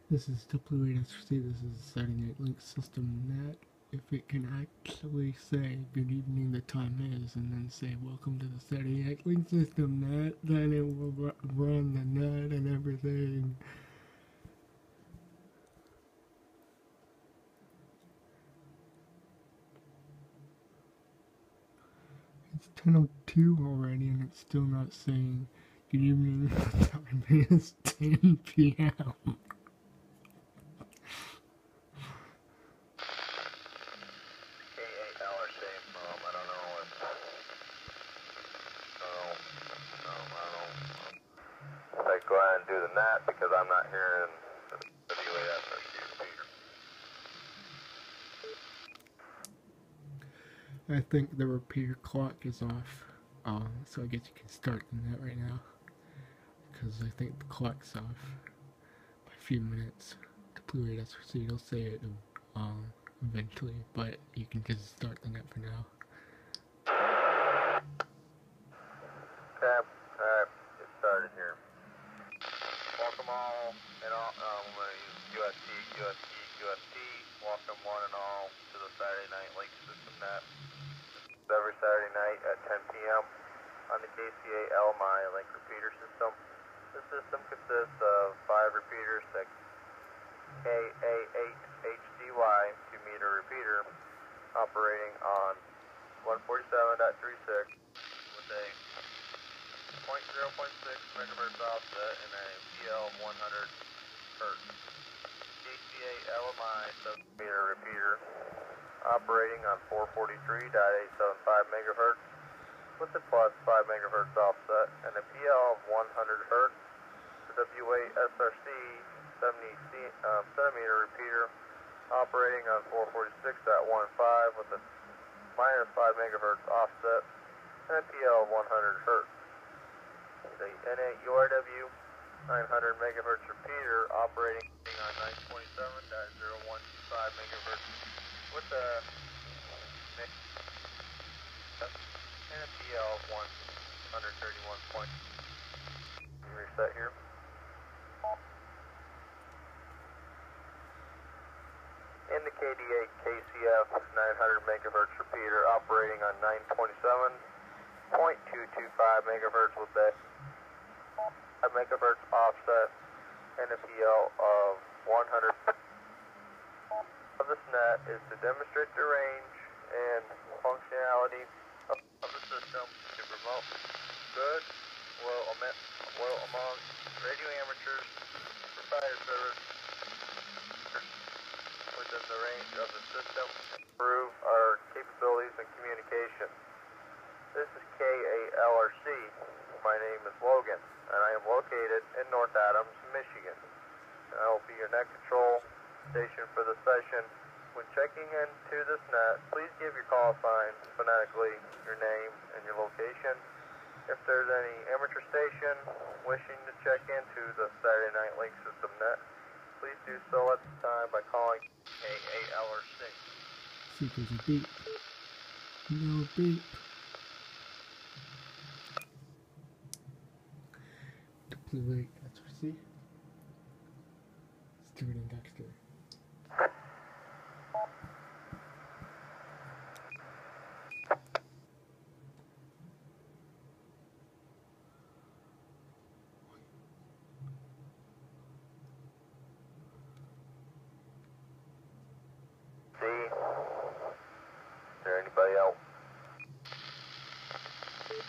This is WHC, this is Saturday Night Link System Net. If it can actually say good evening, the time is, and then say welcome to the Saturday Night Link System Net, then it will run the net and everything. It's 10:02 already and it's still not saying good evening, the time is 10 p.m. Go ahead and do the net because I'm not hearing the WASRC repeater. I think the repeater clock is off, so I guess you can start the net right now, because I think the clock's off by a few minutes. The Blue 8 SRC, it'll say it eventually, but you can just start the net for now. Okay, alright, get started here. Welcome all, and all, I'm going to use QST, welcome one and all to the Saturday Night Link System Net. Every Saturday night at 10 p.m. on the KCA LMI Link Repeater System. This system consists of 5 repeaters, 6 KA8HDY 2-meter repeater operating on 147.36 with a 0.6 megahertz offset and a PL 100 hertz. KCA LMI 7-meter repeater operating on 443.875 megahertz with a plus 5 megahertz offset and a PL of 100 hertz. The WASRC 70 centimeter repeater operating on 446.15 with a minus 5 megahertz offset and a PL of 100 hertz. The N8 URW 900 megahertz repeater operating on 927.0125 megahertz with a mix and a PL of 131 point. Reset here. In the KD8 KCF 900 megahertz repeater operating on 927.225 megahertz with a 5 megahertz offset and a PL of 100. Of this net is to demonstrate the range and functionality of the system to promote good will among radio amateurs for fire service within the range of the system, improve our capabilities and communication. This is KALRC. My name is Logan, and I am located in North Adams, Michigan. And I will be your net control station for the session. When checking into this net, please give your call sign phonetically, your name, and your location. If there's any amateur station wishing to check into the Saturday Night Link System net, please do so at this time by calling KALRC. See if there's a beep. No beep. Blue 8 SRC. Stewart and Dexter. Is there anybody else? Good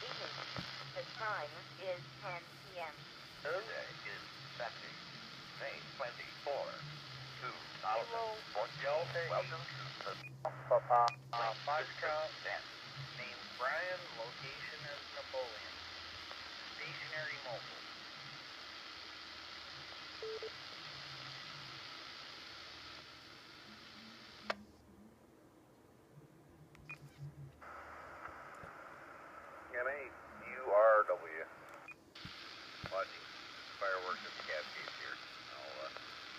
evening. The time is 10 p.m. Thursday is Saturday, May 24, 2014. Welcome to the Vodka. Name Brian, location as Napoleon. Stationary mobile. MAURW. Watching fireworks at the Cascades here.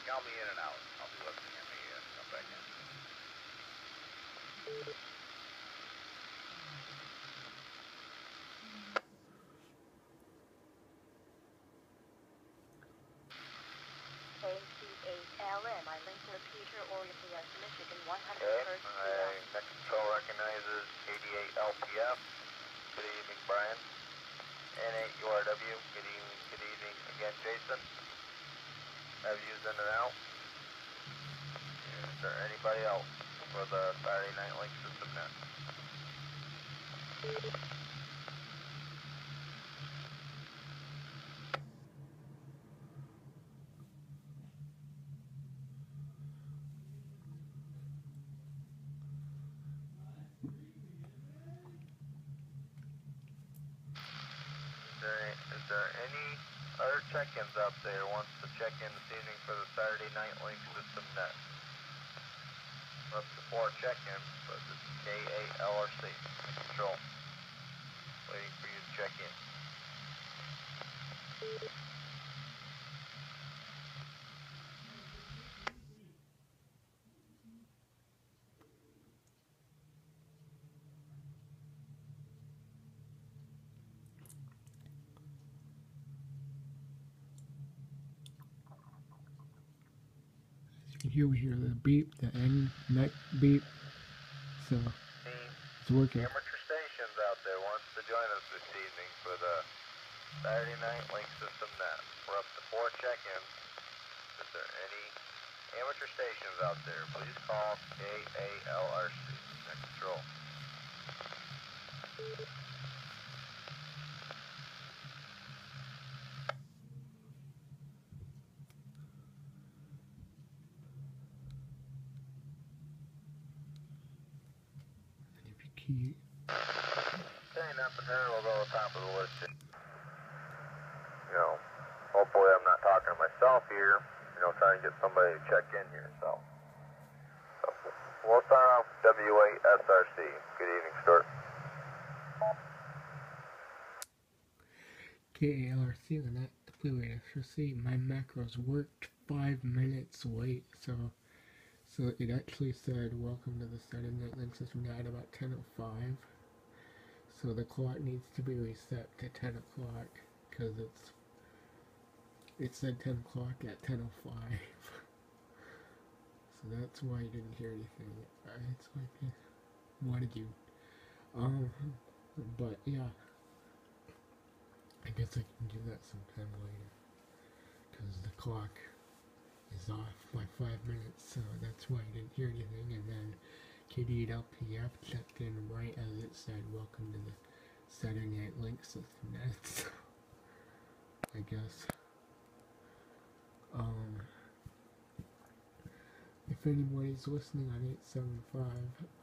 Count me in and out. I'll be listening. Let me come back in. Saturday Night Link System net. Is there any other check-ins out there wants to check in this evening for the Saturday Night Link System net? We're up to 4 check-ins, but this is KALRC Control. Waiting for you to check in. Here we hear the beep, the end neck beep. So it's working. Amateur stations out there wants to join us this evening for the Saturday Night Link System net. We're up to 4 check-ins. Is there any amateur stations out there? Please call KALRC. Next control. And if you key, Saying nothing heard, we'll go to the top of the list. You know, hopefully I'm not talking to myself here. You know, trying to get somebody to check in here. So we'll start off with W8SRC. Good evening, Stuart. KALRC on that deploy SRC. My macros worked 5 minutes late, so it actually said welcome to the Saturday Night Link System net at about 10:05. So the clock needs to be reset to 10 o'clock because it said 10 o'clock at 10:05. So that's why you didn't hear anything. It's like, why did you? But yeah, I guess I can do that sometime later because the clock is off by 5 minutes, so that's why I didn't hear anything. And then KD8LPF checked in right as it said welcome to the Saturday Night Link System net. So I guess if anybody's listening on 875,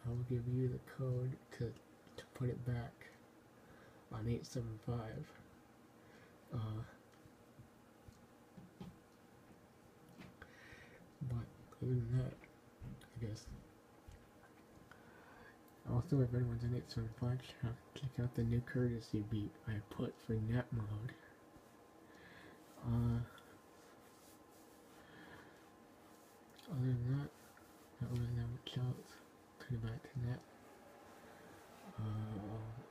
I'll give you the code to put it back on 875. But other than that, I guess. Also, if anyone's in 875, check out the new courtesy beep I put for net mode. Other than that, not really that much else. Turn it back to net.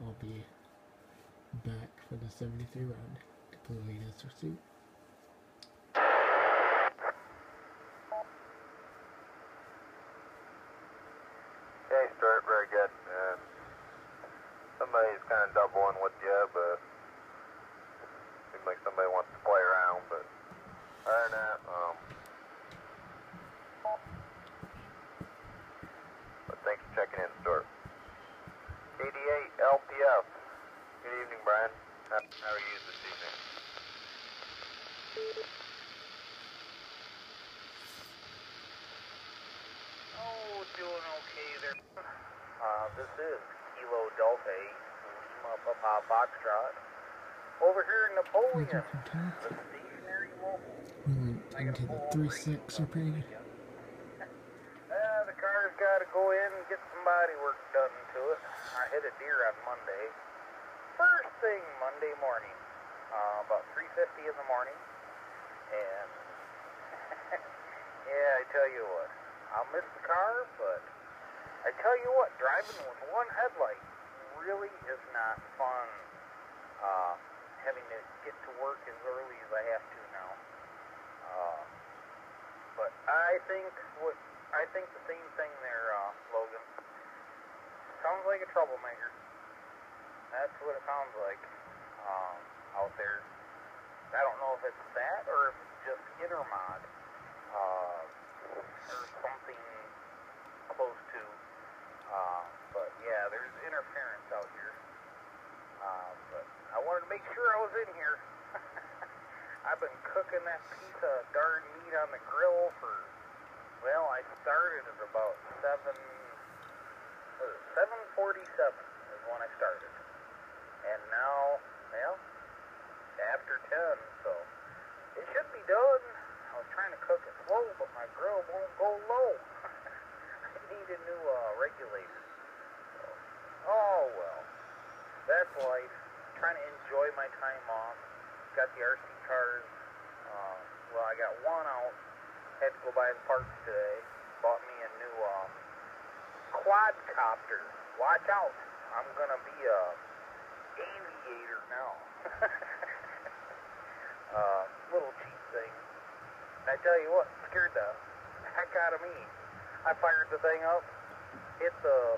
I'll be back for the 73 round deployed SRC. Okay, Stuart, very good. Somebody's kind of doubling with you, but seems like somebody wants to play around. But other than that, but thanks for checking in, Stuart. KD8LPF. Good evening, Brian. How are you this evening? Oh, doing okay there. This is Kilo Delta 8, Lima Papa Foxtrot. Over here in Napoleon, the stationary mobile. We went into the 3.6 repair. The car's got to go in and get some body work done to it. I hit a deer on Monday. First thing Monday morning, about 3:50 in the morning. And, yeah, I tell you what, I'll miss the car, but I tell you what, driving with one headlight really is not fun. Having to get to work as early as I have to now. But I think the same thing there, Logan. Sounds like a troublemaker. That's what it sounds like out there. I don't know if it's that or if it's just Intermod or something close to. cooking that piece of darn meat on the grill for, well, I started at about 7:47 is when I started. And now, well, after 10, so it should be done. I was trying to cook it slow, but my grill won't go low. I need a new regulator. So, oh well, that's life. Trying to enjoy my time off. Got the RC cars. Well, I got one out. Had to go by the parts today. Bought me a new quadcopter. Watch out! I'm gonna be a aviator now. Little cheap thing. I tell you what, scared the heck out of me. I fired the thing up, hit the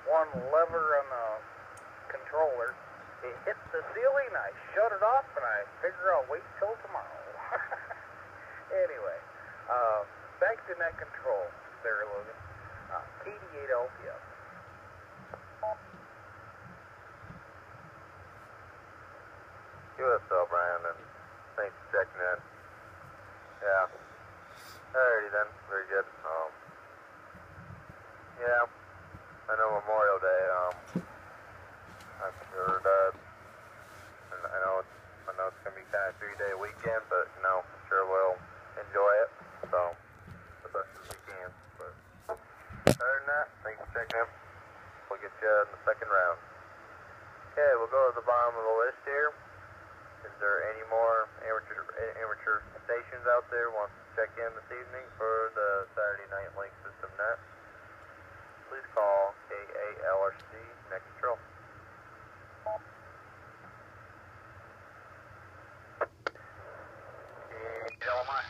one lever on the controller. It hit the ceiling, I shut it off, and I figure I'll wait till tomorrow. Anyway, back to net control there, Logan. KD8 LPS. USL, Brian, and thanks for checking in. Yeah. Alrighty then, very good. Yeah, I know Memorial Day, I'm sure that, and I know it's gonna be kind of 3-day weekend, but you know, I'm sure we'll enjoy it, so, the best as we can, but other than that, thanks for checking in. We'll get you in the second round. Okay, we'll go to the bottom of the list here. Is there any more amateur stations out there wants to check in this evening for the Saturday Night Link System Net? Please call KALRC Net Control. LMI.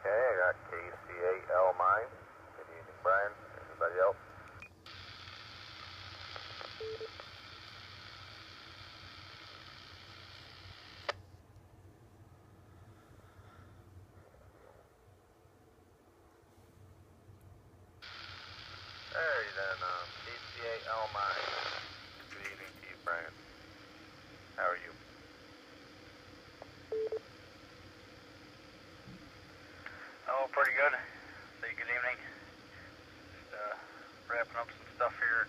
Okay, I got KC8L mine. Good evening, Brian. Anybody else? Alrighty then, KC8L mine. Good evening to you, Brian. How are you? Oh, pretty good. Say good evening. Just wrapping up some stuff here.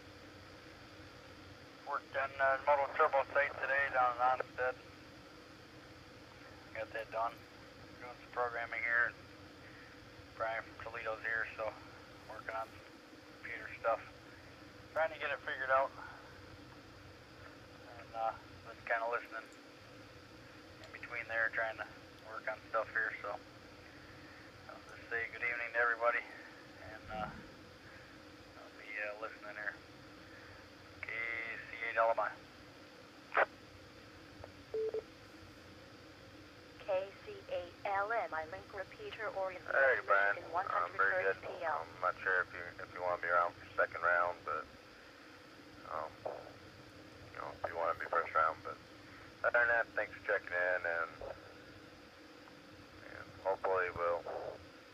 Worked on Moto Turbo site today down in Onstead. Got that done. Doing some programming here. Brian from Toledo's here, so working on some computer stuff. Trying to get it figured out. And just kind of listening in between there, trying to work on stuff here, so. I'll just say good evening to everybody, and I'll be listening here. KC8LMI. KC8LMI link repeater oriented Alrighty, Brian. in Very 100 good. PL. I'm not sure if you want to be around for second round, but you know, if you want to be first round, but other than that, thanks for checking in, and hopefully we'll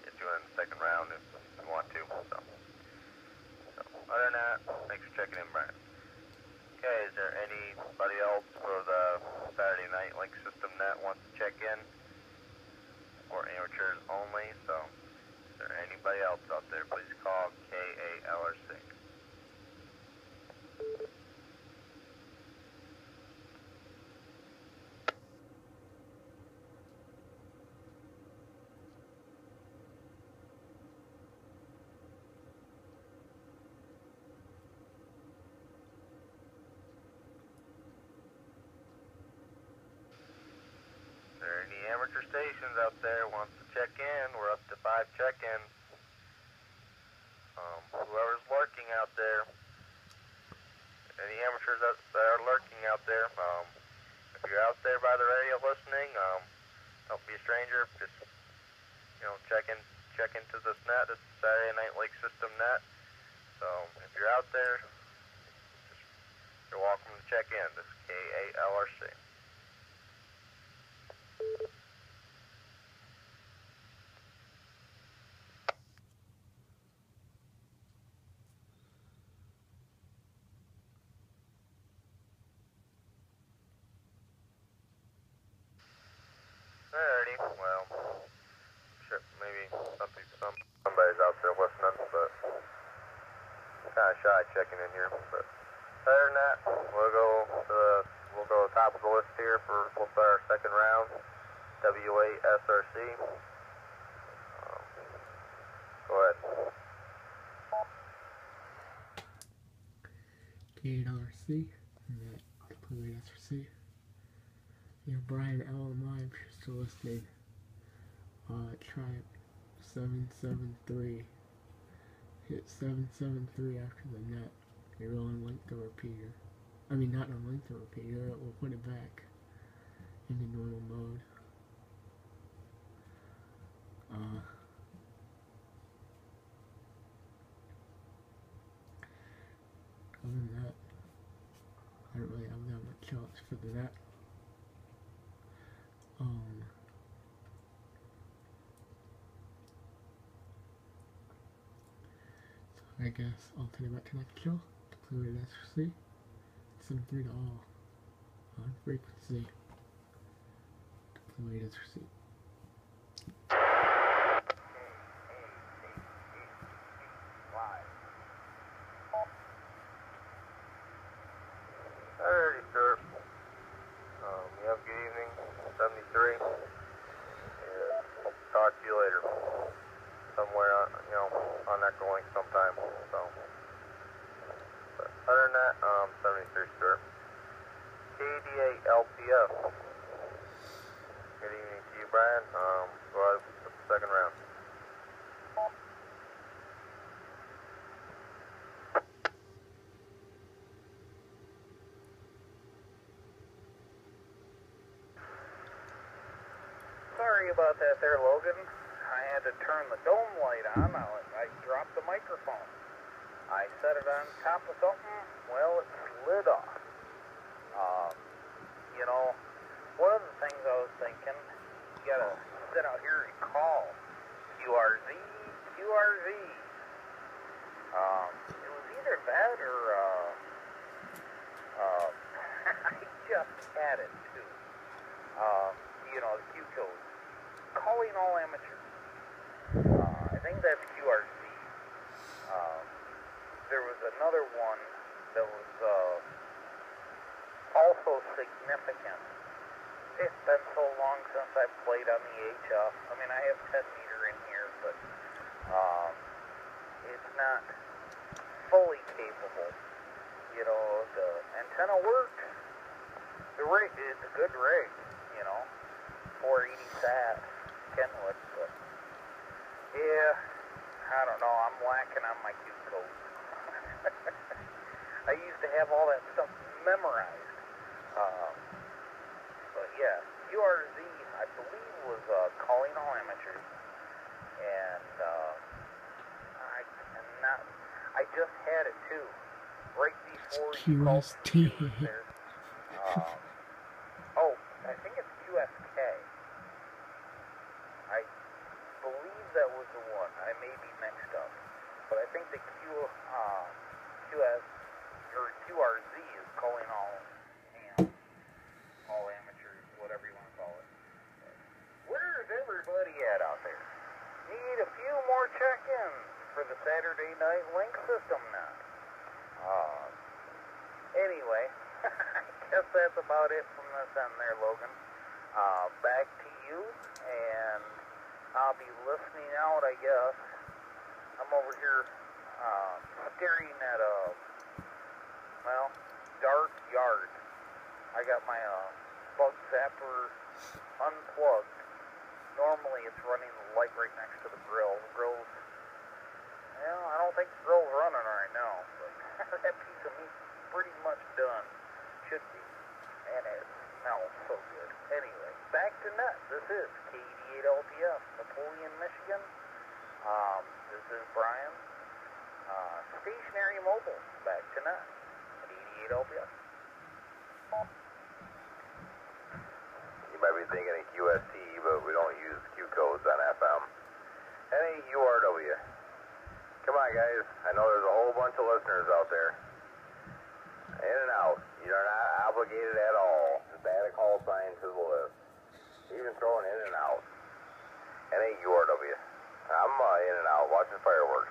get you in the second round if you want to. So other than that, thanks for checking in, Brian. Okay, is there anybody else for the Saturday Night Link System Net wants to check in? Or amateurs only, so is there anybody else out there? Please call KALRC. Is there any amateur stations out there wants to check in? We're up to 5 check-ins. Whoever's lurking out there, any amateurs that are lurking out there, if you're out there by the radio listening, don't be a stranger. Just check into this net. It's Saturday Night Lake System Net. So if you're out there, you're welcome to check in. This is KALRC. kind of shy checking in here, but other than that, we'll go to the top of the list here for we'll start our second round. WA-SRC. Go ahead. K8LRC, and that deployed SRC. You know, Brian LMI, if you're still listening, Triumph 773. Hit 773 after the net. It will unlink the repeater. I mean, not unlink the repeater, it will put it back into normal mode. Other than that, I don't really have that much else for the net. So I guess I'll tell you about tonight's show. Deployed SRC. 73 to all. On frequency. Deployed SRC. Alrighty, sir. You have a good evening. 73. Yeah, I'll talk to you later. Somewhere on, on Echolink sometime. So, but other than that, 73, sir. KDA-LPF. Good evening to you, Brian. Go ahead with the second round. Sorry about that there, Logan. I had to turn the dome light on. I dropped the microphone. I set it on top of something. Well, it slid off. One of the things I was thinking, you gotta sit out here and call QRZ. It was either that or, I just had it too. The Q code. Calling all amateurs. I think that's QRZ. There was another one that was also significant. It's been so long since I've played on the HF. I mean, I have 10 meter in here, but it's not fully capable. The antenna worked. The rig is a good rig, 480 sat, Kenwood, but yeah, I don't know, I'm lacking on my Q code. I used to have all that stuff memorized. But yeah, QRZ, I believe, was calling all amateurs, and I just had it too, right before you called me. I think it's QSK. I believe that was the one. I may be mixed up, but I think the QRZ is calling all amateurs, whatever you want to call it. Where's everybody at out there? Need a few more check-ins for the Saturday Night Link system now. Anyway, I guess that's about it from this end there, Logan. Back to you, and I'll be listening out, I guess. I'm over here staring at a, dark yard. I got my bug zapper unplugged. Normally it's running the light right next to the grill. The grill's, I don't think the grill's running right now, but that piece of meat's pretty much done. Should be. And it smells so good. Anyway, back to net. This is KD8LPF, Napoleon, Michigan. This is Brian. Stationary mobile. Back to net. KD8LPF. You might be thinking of QST, but we don't use Q codes on FM. NAURW. Come on, guys. I know there's a whole bunch of listeners out there. In and out. You're not obligated at all. Just add a call sign to the list. Even throwing in and out. NAURW. I'm in and out watching fireworks.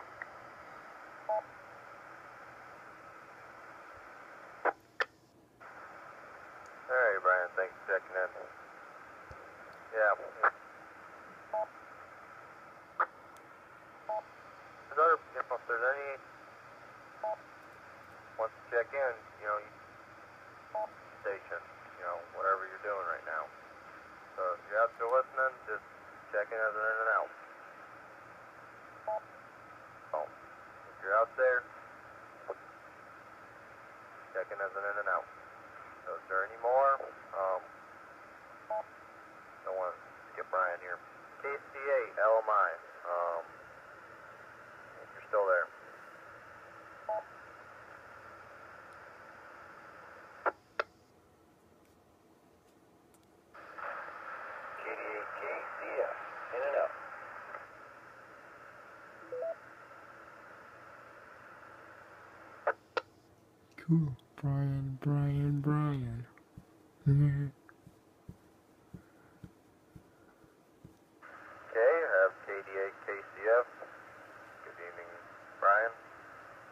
Cool. Brian. Mhm. Okay, I have KD8 KCF. Good evening, Brian.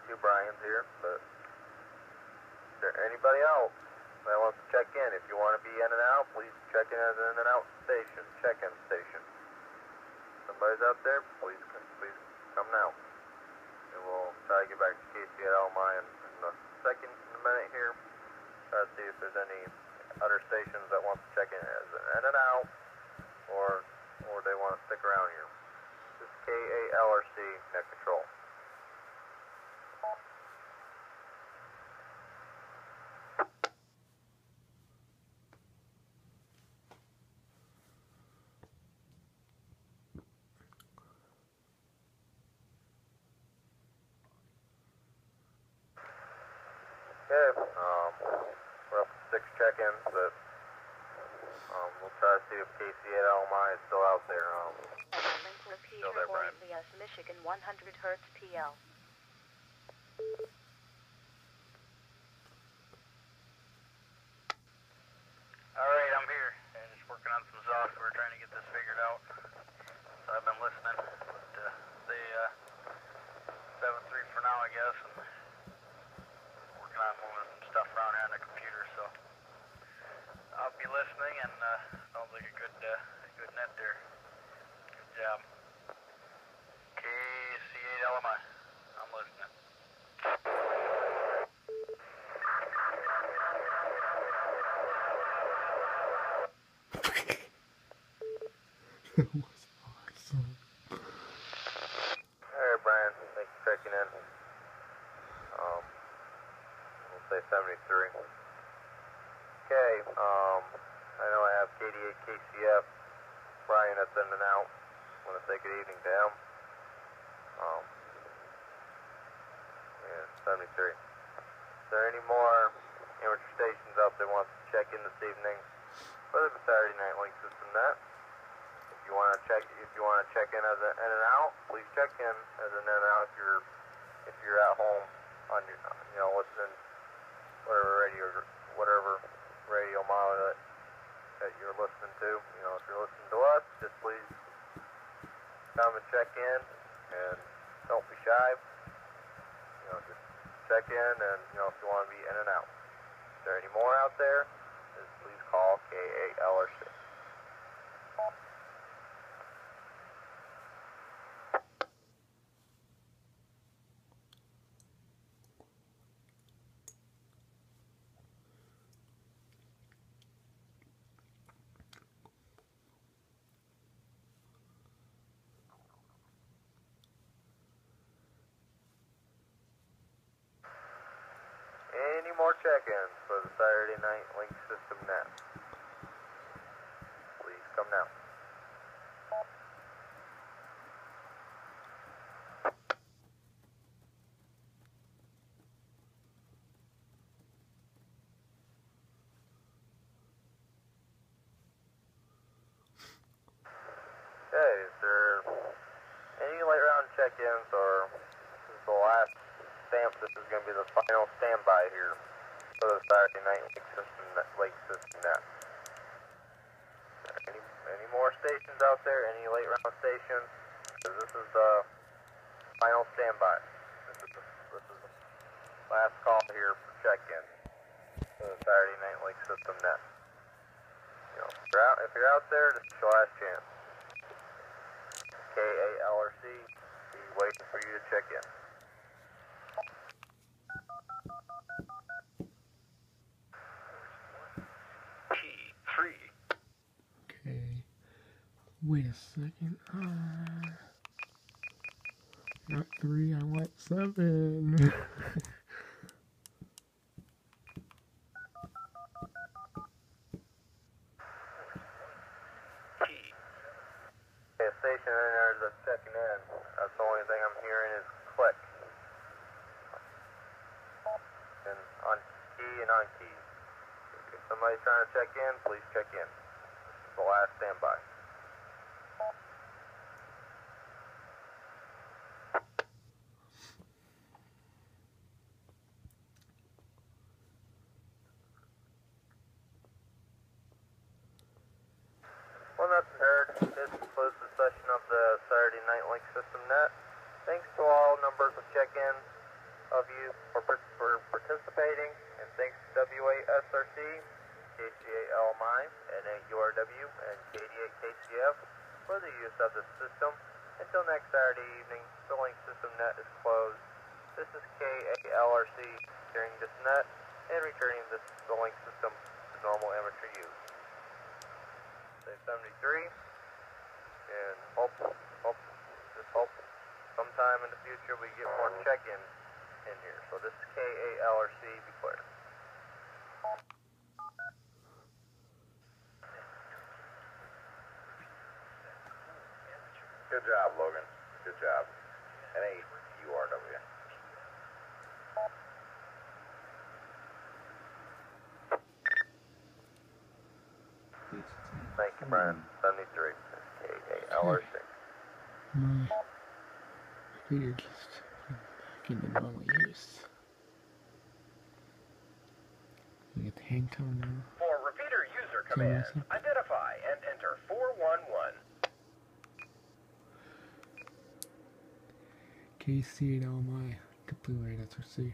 Two Brians here, but is there anybody else that wants to check in? If you want to be in and out, please check in as an in and out station, check-in station. Somebody's out there, please come now. And we'll try to get back to Casey at LMI in a minute here. Try to see if there's any other stations that want to check in as an in and out, or they want to stick around here. This is KALRC Net Control. Okay, we're up to 6 check-ins, but we'll try to see if Casey at LMI is still out there. Link repeater Still there, Brian. Orleans, Michigan, 100 Hertz PL. Alright, I'm here. And just working on some software, trying to get this figured out. So I've been listening. But, say, 7-3 for now, I guess. And working on moving some stuff around here on the computer, so I'll be listening, and sounds like a good net there. Good job. KC8LMI. I'm listening. That was awesome. Alright, Brian, thanks for checking in. We'll say 73. Okay, I know I have KD8 KCF, Brian that's in and out. I want to say good evening to him. Yeah, 73. Is there any more amateur stations out there wants to check in this evening for the Saturday Night Link System Net? If you want to check in as an in and out, please check in as an in and out if you're at home on your listening whatever radio model that you're listening to. If you're listening to us, just please come and check in, and don't be shy. Just check in, and if you want to be in and out. If there are any more out there, just please call KALRC. Any more check-ins for the Saturday Night Link System Net? Please come now. Okay, is there any late round check-ins, or this is the last stamp? This is going to be the final standby here for the Saturday Night Lake System Net. Any more stations out there? Any late round stations? Because this is the final standby. This is the last call here for check-in for the Saturday Night Lake System Net. If you're out there, this is your last chance. KALRC, be waiting for you to check in. P3. Okay. Wait a second. Not 3, I want 7. Okay, station in there that's checking in. That's the only thing I'm hearing is click. And on key and on key. If somebody's trying to check in, please check in. This is the last standby. of the system. Until next Saturday evening, the link system net is closed. This is KALRC securing this net and returning the link system to normal amateur use. Say 73, and hope sometime in the future we get more check-ins in here. So this is KALRC, be clear. Good job, Logan. Good job. NAURW. Thank you, Brian. 73. KALRC. My computer just back into normal use. We get the hang time now. For repeater user commands, identify and enter 411. KC8LMI, completely SRC.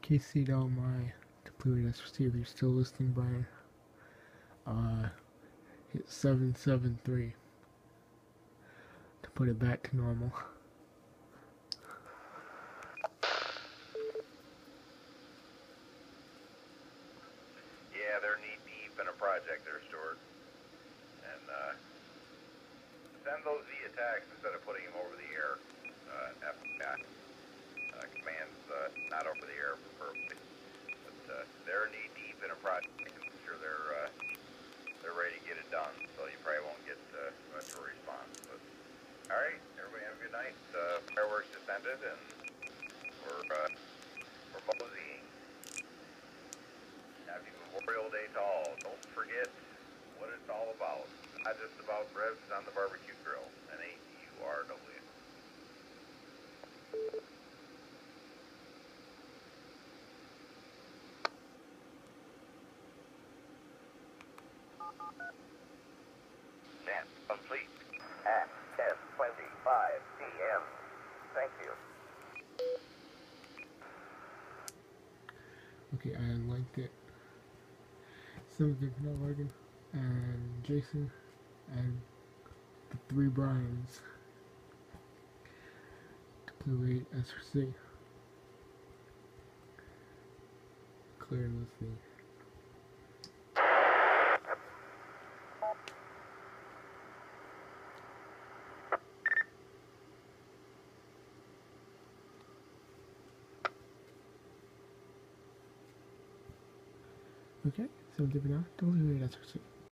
KC8LMI, completely SRC. If you're still listening, Brian, hit 773 to put it back to normal. Yeah, they're knee deep in a project there, Stuart. And send those via text instead of putting them over the air. FBI commands not over the air perfectly. But they're knee deep in a project. I'm sure they're ready to get it done. So you probably won't get much of a response. But all right, everybody have a good night. Fireworks just ended, and we're moseying. Happy Memorial Day to all. Don't forget what it's all about. Not just about ribs on the barbecue grill. NAURW. Net complete at 10:25 p.m. Thank you. Okay, I liked it. So good for that, Logan and Jason and the three Brians to play SRC. Clear and listening. Okay, so give it out. Don't leave it SRC.